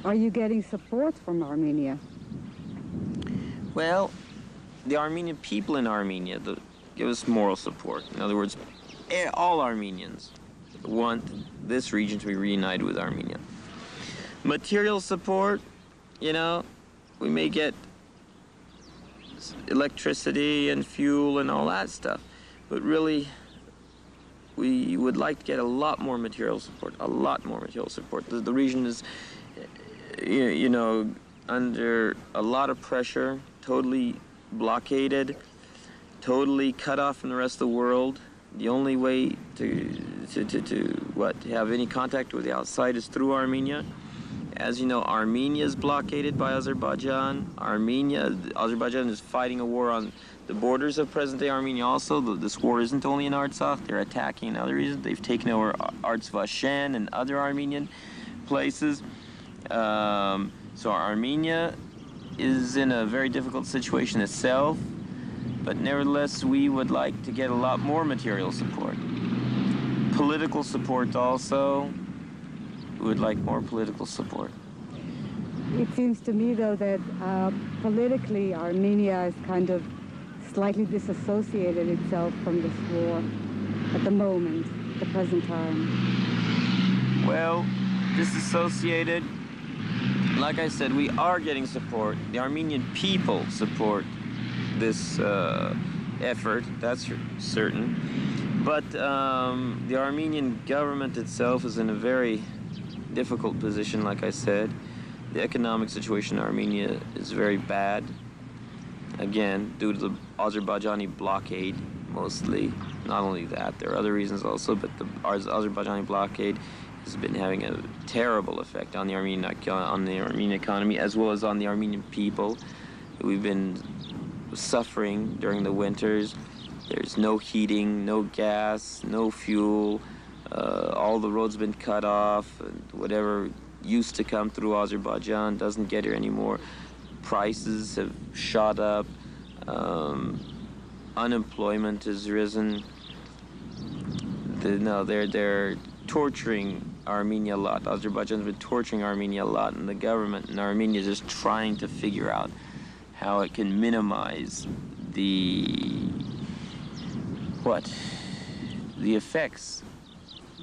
Are you getting support from Armenia? Well, the Armenian people in Armenia give us moral support. In other words, all Armenians want this region to be reunited with Armenia. Material support, you know, we may get electricity and fuel and all that stuff, but really we would like to get a lot more material support, a lot more material support. The region is, you know, under a lot of pressure, totally blockaded, totally cut off from the rest of the world. The only way to have any contact with the outside is through Armenia. As you know, Armenia is blockaded by Azerbaijan. Azerbaijan is fighting a war on the borders of present-day Armenia also. This war isn't only in Artsakh, they're attacking in other regions. They've taken over Artsvashen and other Armenian places. So Armenia is in a very difficult situation itself, but nevertheless, we would like to get a lot more material support. Political support also. We would like more political support. It seems to me, though, that politically Armenia is kind of slightly disassociated itself from this war at the moment, at the present time. Well, disassociated, like I said, we are getting support. The Armenian people support this effort, that's certain. But the Armenian government itself is in a very difficult position, like I said. The economic situation in Armenia is very bad. Again, due to the Azerbaijani blockade, mostly. Not only that, there are other reasons also, but the Azerbaijani blockade has been having a terrible effect on the Armenian economy, as well as on the Armenian people. We've been suffering during the winters. There's no heating, no gas, no fuel. All the roads have been cut off, and whatever used to come through Azerbaijan doesn't get here anymore. Prices have shot up. Unemployment has risen. They're torturing Armenia a lot. Azerbaijan's been torturing Armenia a lot, and the government in Armenia is just trying to figure out how it can minimize the effects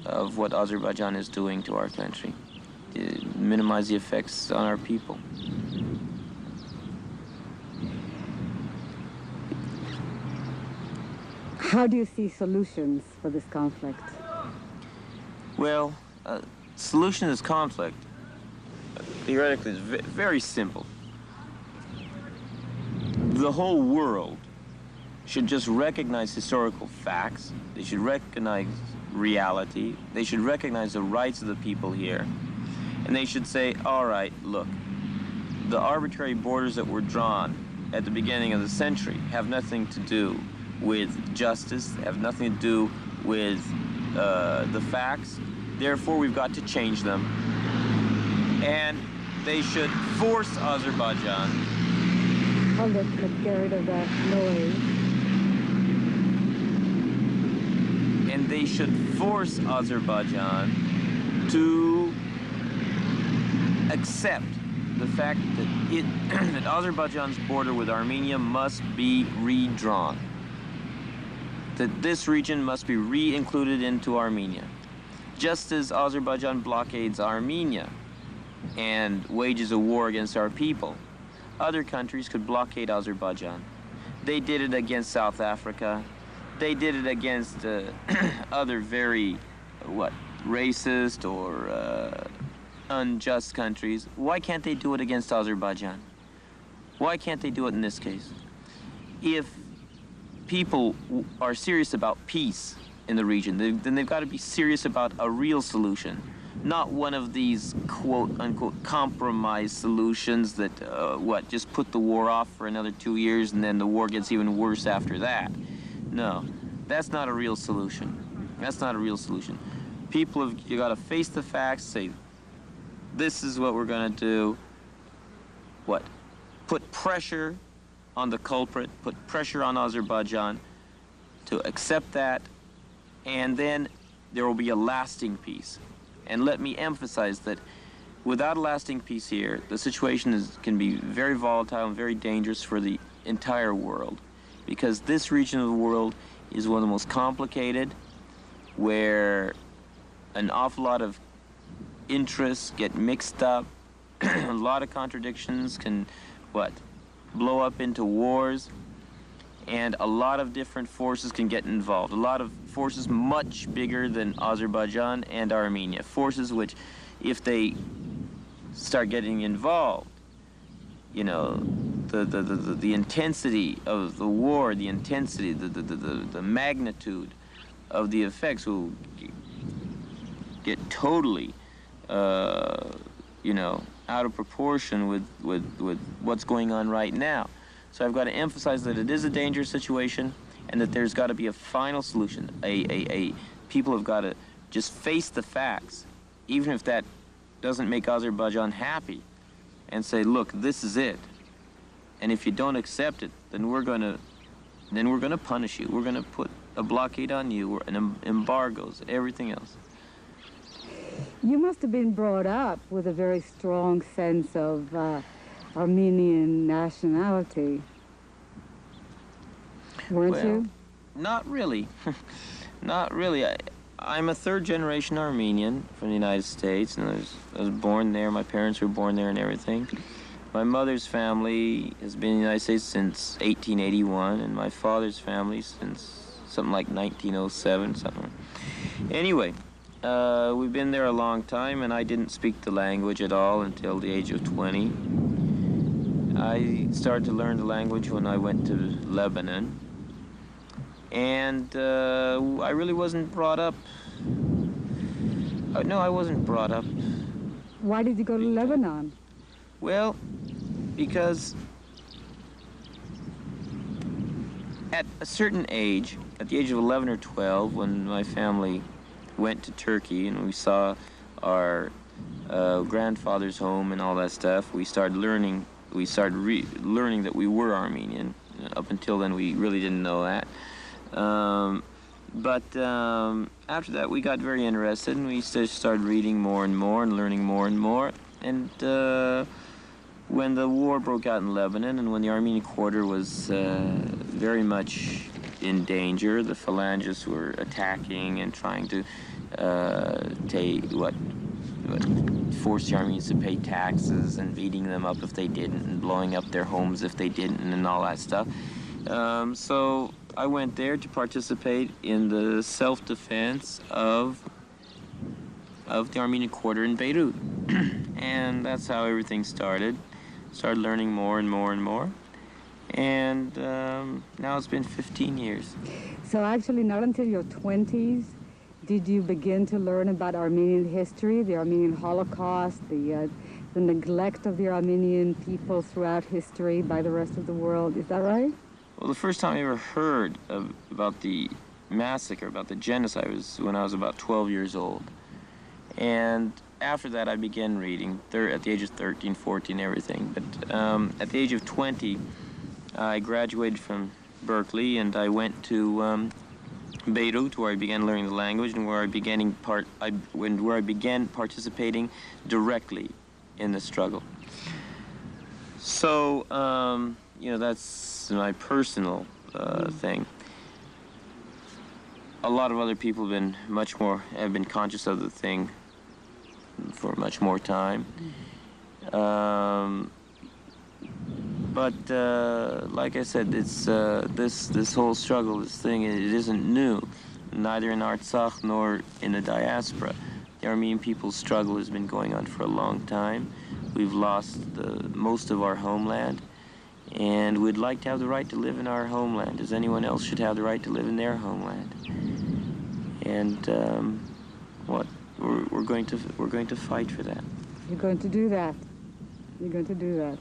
of what Azerbaijan is doing to our country, minimize the effects on our people. How do you see solutions for this conflict? Well, solution to this conflict, theoretically, is very simple. The whole world should just recognize historical facts. They should recognize reality. They should recognize the rights of the people here. And they should say, all right, look, the arbitrary borders that were drawn at the beginning of the century have nothing to do with justice, have nothing to do with the facts. Therefore, we've got to change them. And they should force Azerbaijan. I'll let's get rid of that noise. And they should force Azerbaijan to accept the fact that that Azerbaijan's border with Armenia must be redrawn. That this region must be re-included into Armenia. Just as Azerbaijan blockades Armenia and wages a war against our people, other countries could blockade Azerbaijan. They did it against South Africa. They did it against other very, racist or unjust countries. Why can't they do it against Azerbaijan? Why can't they do it in this case? If people are serious about peace in the region, then they've got to be serious about a real solution, not one of these quote-unquote compromise solutions that, just put the war off for another 2 years and then the war gets even worse after that. No, that's not a real solution. That's not a real solution. People you got to face the facts, say, this is what we're going to do. Put pressure on the culprit, put pressure on Azerbaijan to accept that, and then there will be a lasting peace. And let me emphasize that without a lasting peace here, the situation can be very volatile and very dangerous for the entire world, because this region of the world is one of the most complicated, where an awful lot of interests get mixed up. A lot of contradictions can, blow up into wars, and a lot of different forces can get involved. A lot of forces much bigger than Azerbaijan and Armenia. Forces which, if they start getting involved, you know, the intensity of the war, the intensity, the magnitude of the effects will get totally, you know, out of proportion with what's going on right now. So I've got to emphasize that it is a dangerous situation, and that there's got to be a final solution. People have got to just face the facts, even if that doesn't make Azerbaijan happy, and say, look, this is it. And if you don't accept it, then we're gonna punish you. We're gonna put a blockade on you, and embargoes, everything else. You must have been brought up with a very strong sense of Armenian nationality, weren't you? Not really. Not really. I'm a third-generation Armenian from the United States, and I was born there. My parents were born there and everything. My mother's family has been in the United States since 1881, and my father's family since something like 1907, something. Anyway, we've been there a long time, and I didn't speak the language at all until the age of 20. I started to learn the language when I went to Lebanon, and I really wasn't brought up. No, I wasn't brought up. Why did you go to Lebanon? Well, because at a certain age, at the age of 11 or 12, when my family went to Turkey and we saw our grandfather's home and all that stuff, we started learning. We started learning that we were Armenian. Up until then, we really didn't know that. But after that, we got very interested, and we started reading more and more and learning more and more. And when the war broke out in Lebanon, and when the Armenian quarter was very much in danger, the phalangists were attacking and trying to force the Armenians to pay taxes and beating them up if they didn't, and blowing up their homes if they didn't, and all that stuff. So I went there to participate in the self-defense of the Armenian quarter in Beirut. And that's how everything started. Started learning more and more and more. And now it's been 15 years. So actually not until your 20s did you begin to learn about Armenian history, the Armenian Holocaust, the neglect of the Armenian people throughout history by the rest of the world. Is that right? Well, the first time I ever heard about the massacre, about the genocide, was when I was about 12 years old. And after that, I began reading at the age of 13, 14, everything. But at the age of 20, I graduated from Berkeley, and I went to Beirut, where I began learning the language, and where I began participating directly in the struggle. So, you know, that's my personal thing. A lot of other people have been conscious of the thing for much more time. But like I said, it's this whole struggle, this thing, it isn't new, neither in Artsakh nor in the diaspora. The Armenian people's struggle has been going on for a long time. We've lost most of our homeland, and we'd like to have the right to live in our homeland, as anyone else should have the right to live in their homeland. And we're going to fight for that. You're going to do that. You're going to do that.